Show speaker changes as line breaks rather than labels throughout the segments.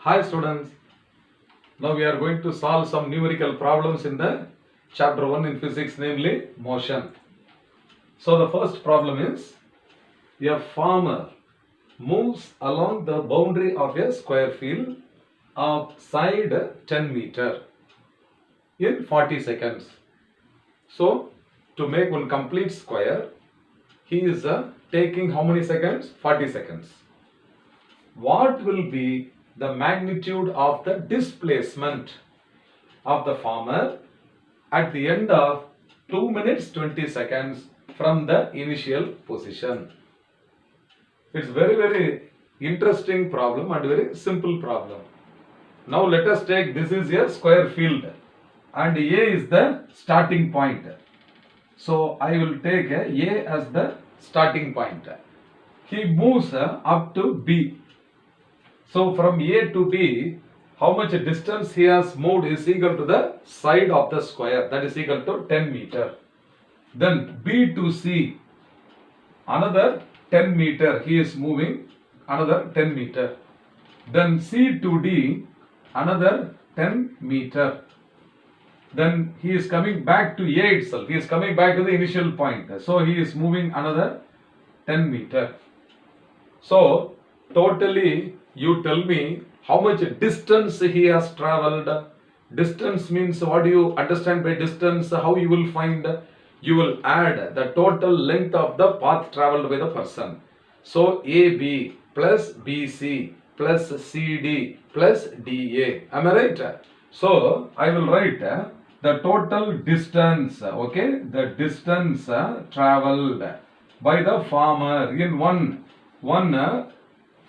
Hi students, now we are going to solve some numerical problems in the chapter 1 in physics, namely motion. So the first problem is, a farmer moves along the boundary of a square field of side 10 meter in 40 seconds. So to make one complete square, he is taking how many seconds? 40 seconds. What will be the magnitude of the displacement of the farmer at the end of 2 minutes 20 seconds from the initial position? It's very interesting problem and very simple problem. Now let us take, this is a square field and A is the starting point. So I will take A as the starting point. He moves up to B. So from A to B, how much distance he has moved is equal to the side of the square, that is equal to 10 meter. Then B to C, another 10 meter, he is moving another 10 meter. Then C to D, another 10 meter. Then he is coming back to A itself, he is coming back to the initial point. So he is moving another 10 meter. So totally you tell me how much distance he has traveled. Distance means, what do you understand by distance? How you will find? You will add the total length of the path traveled by the person. So AB plus BC plus CD plus DA. Am I right? So I will write the total distance, okay, the distance traveled by the farmer in one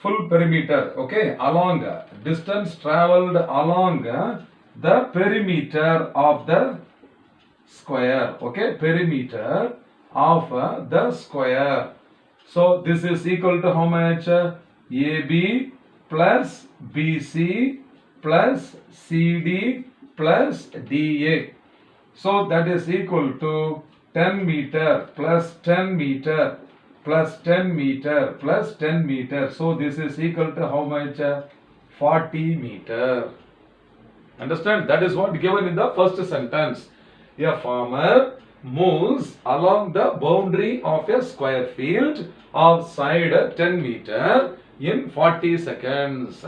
full perimeter, okay, along distance traveled along the perimeter of the square, okay, perimeter of the square. So this is equal to how much? AB plus BC plus CD plus DA. So that is equal to 10 meter plus 10 meter plus 10 meter plus 10 meter. So this is equal to how much? 40 meter. Understand? That is what given in the first sentence. A farmer moves along the boundary of a square field of side 10 meter in 40 seconds.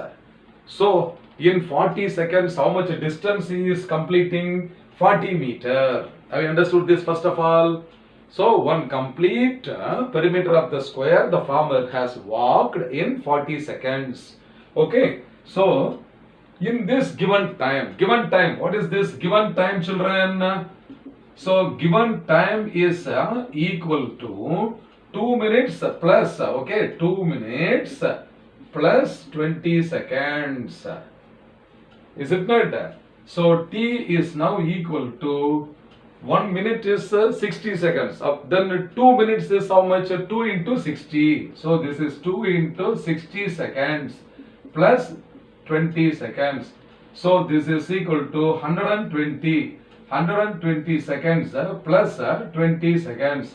So in 40 seconds, how much distance he is completing? 40 meter. Have you understood this first of all? So one complete perimeter of the square the farmer has walked in 40 seconds. Okay. So in this given time, what is this given time, children? So given time is equal to 2 minutes plus, okay, 2 minutes plus 20 seconds. Is it not? So T is now equal to 1 minute is 60 seconds. Then 2 minutes is how much? 2 into 60. So this is 2 into 60 seconds plus 20 seconds. So this is equal to 120 seconds plus 20 seconds.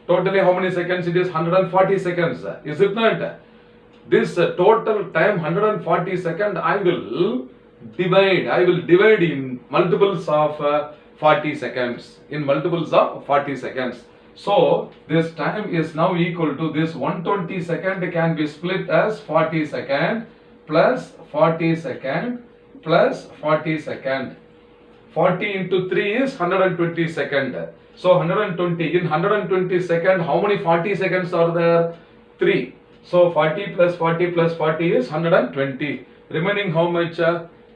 Totally how many seconds it is? 140 seconds. Is it not? This total time 140 seconds I will divide in multiples of 40 seconds. In multiples of 40 seconds. So this time is now equal to this 120 second can be split as 40 second plus 40 second plus 40 second. 40 into 3 is 120 second. So 120, in 120 second, how many 40 seconds are there? 3. So 40 plus 40 plus 40 is 120. Remaining how much?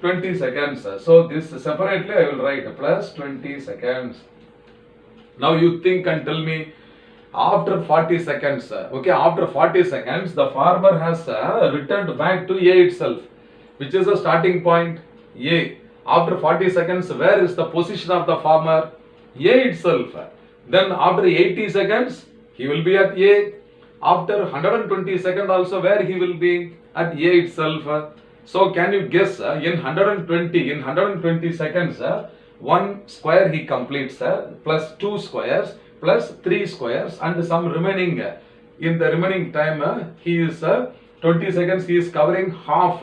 20 seconds. So this separately I will write plus 20 seconds. Now you think and tell me, after 40 seconds, okay, after 40 seconds, the farmer has returned back to A itself, which is the starting point, A. After 40 seconds, where is the position of the farmer? A itself. Then after 80 seconds, he will be at A. After 120 seconds also, where he will be? At A itself. So can you guess in 120 seconds, one square he completes plus 2 squares plus 3 squares and some remaining. In the remaining time he is 20 seconds he is covering half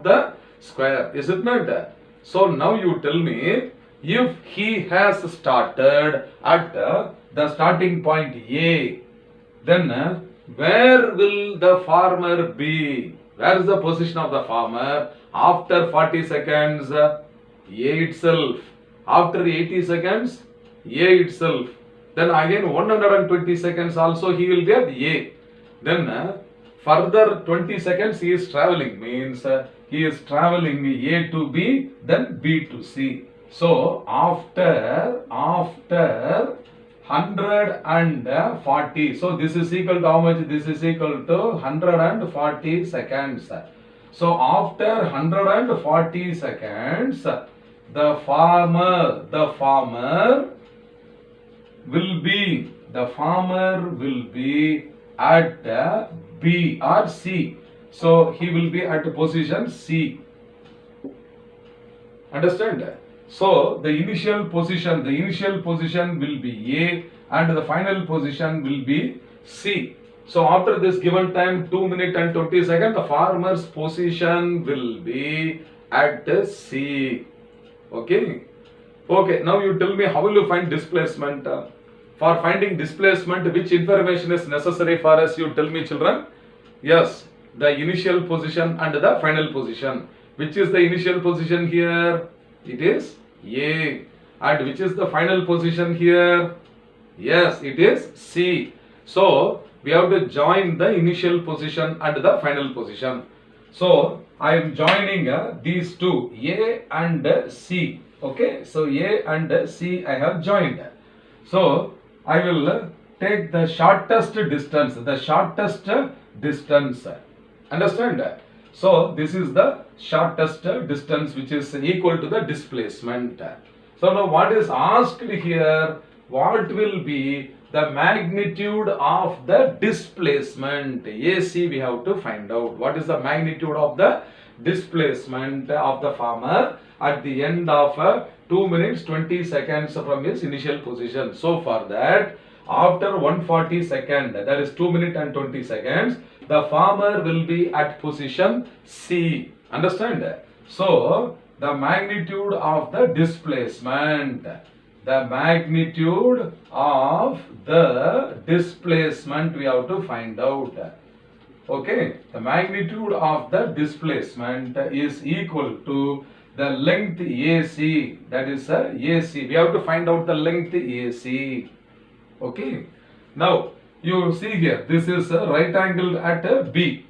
the square. Is it not? So now you tell me, if he has started at the starting point A, then where will the farmer be? Where is the position of the farmer after 40 seconds? A itself. After 80 seconds, A itself. Then again 120 seconds also he will get A. Then further 20 seconds he is traveling, means he is traveling A to B, then B to C. So after 140, so this is equal to how much? This is equal to 140 seconds. So after 140 seconds, the farmer will be at B or C. So he will be at position C. Understand? So the initial position will be A and the final position will be C. So after this given time 2 minutes and 20 seconds, the farmer's position will be at C. Okay. Okay, now you tell me, how will you find displacement? For finding displacement, which information is necessary for us? You tell me, children. Yes, the initial position and the final position. Which is the initial position here? It is A. And which is the final position here? Yes, it is C. So we have to join the initial position and the final position. So I am joining these two, A and C. Okay, so A and C I have joined. So I will take the shortest distance. Understand? So this is the shortest distance which is equal to the displacement. So now what is asked here? What will be the magnitude of the displacement? AC we have to find out. What is the magnitude of the displacement of the farmer at the end of 2 minutes 20 seconds from his initial position? So for that, after 140 seconds, that is 2 minutes and 20 seconds, the farmer will be at position C. Understand? So the magnitude of the displacement, we have to find out. Okay, the magnitude of the displacement is equal to the length AC, that is AC. We have to find out the length AC. Okay, now you see here, this is a right angle at B.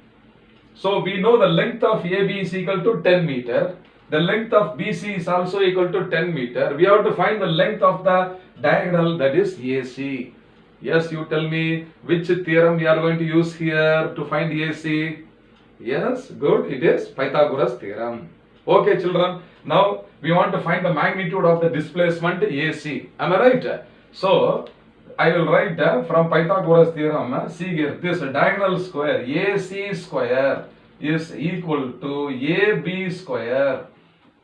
So we know the length of AB is equal to 10 meter. The length of BC is also equal to 10 meter. We have to find the length of the diagonal, that is AC. Yes, you tell me which theorem we are going to use here to find AC. Yes, good. It is Pythagoras theorem. Okay, children. Now we want to find the magnitude of the displacement AC. Am I right? So I will write from Pythagoras theorem. See here, this diagonal square AC square is equal to AB square.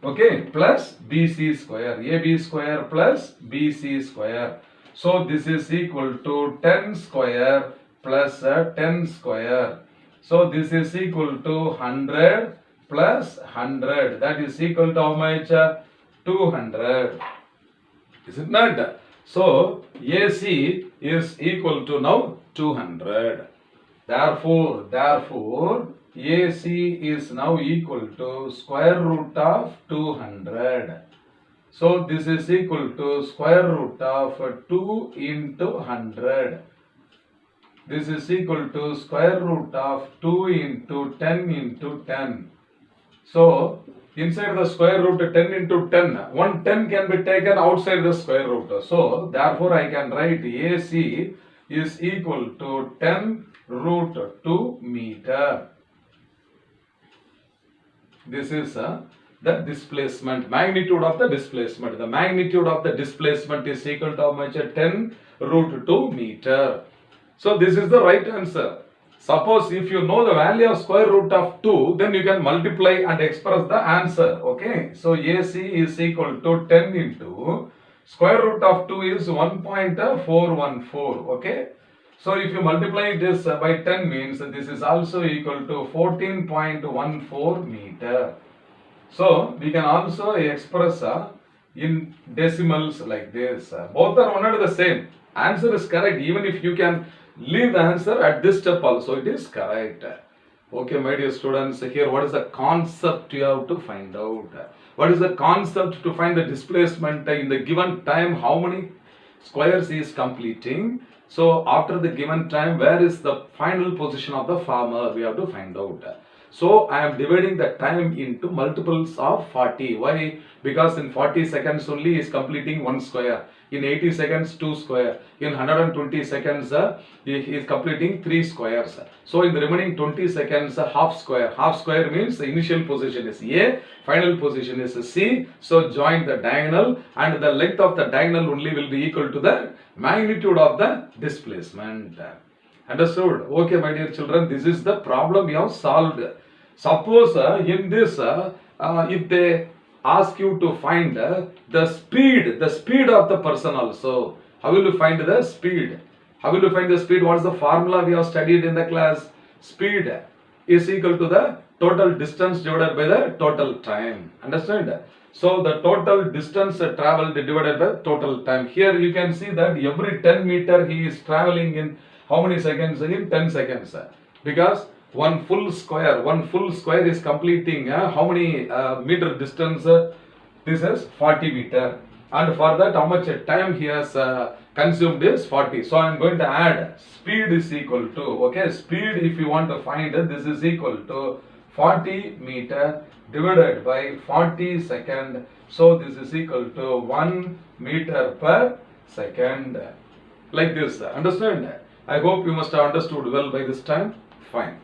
Okay, plus BC square. AB square plus BC square. So this is equal to 10 square plus 10 square. So this is equal to 100 plus 100. That is equal to how much? 200. Is it not? So AC is equal to now 200. Therefore AC is now equal to square root of 200. So this is equal to square root of 2 into 100. This is equal to square root of 2 into 10 into 10. So inside the square root 10 into 10, one 10 can be taken outside the square root. So therefore I can write AC is equal to 10 root 2 meter. This is the displacement, magnitude of the displacement. The magnitude of the displacement is equal to how much? 10 root 2 meter. So this is the right answer. Suppose if you know the value of square root of 2, then you can multiply and express the answer. Okay. So AC is equal to 10 into square root of 2 is 1.414. Okay. So if you multiply this by 10 means this is also equal to 14.14 meter. So we can also express in decimals like this. Both are one and the same. Answer is correct. Even if you can leave the answer at this step also, it is correct. Okay, my dear students, here what is the concept you have to find out? What is the concept to find the displacement in the given time? How many squares he is completing? So after the given time, where is the final position of the farmer? We have to find out. So I am dividing the time into multiples of 40. Why? Because in 40 seconds only he is completing 1 square. In 80 seconds 2 square. In 120 seconds he is completing 3 squares. So in the remaining 20 seconds half square. Half square means the initial position is A, final position is C. So join the diagonal and the length of the diagonal only will be equal to the magnitude of the displacement. Understood? Okay, my dear children, this is the problem we have solved. Suppose in this, if they ask you to find the speed of the person also, how will you find the speed? How will you find the speed? What is the formula we have studied in the class? Speed is equal to the total distance divided by the total time. Understand? So the total distance traveled divided by total time. Here you can see that every 10 meter he is traveling in how many seconds? In 10 seconds. Because one full square is completing how many meter distance? This is 40 meter. And for that how much time he has consumed is 40. So I am going to add speed is equal to, okay, speed if you want to find it, this is equal to 40 meter divided by 40 second. So this is equal to 1 meter per second. Like this. Understand? I hope you must have understood well by this time. Fine.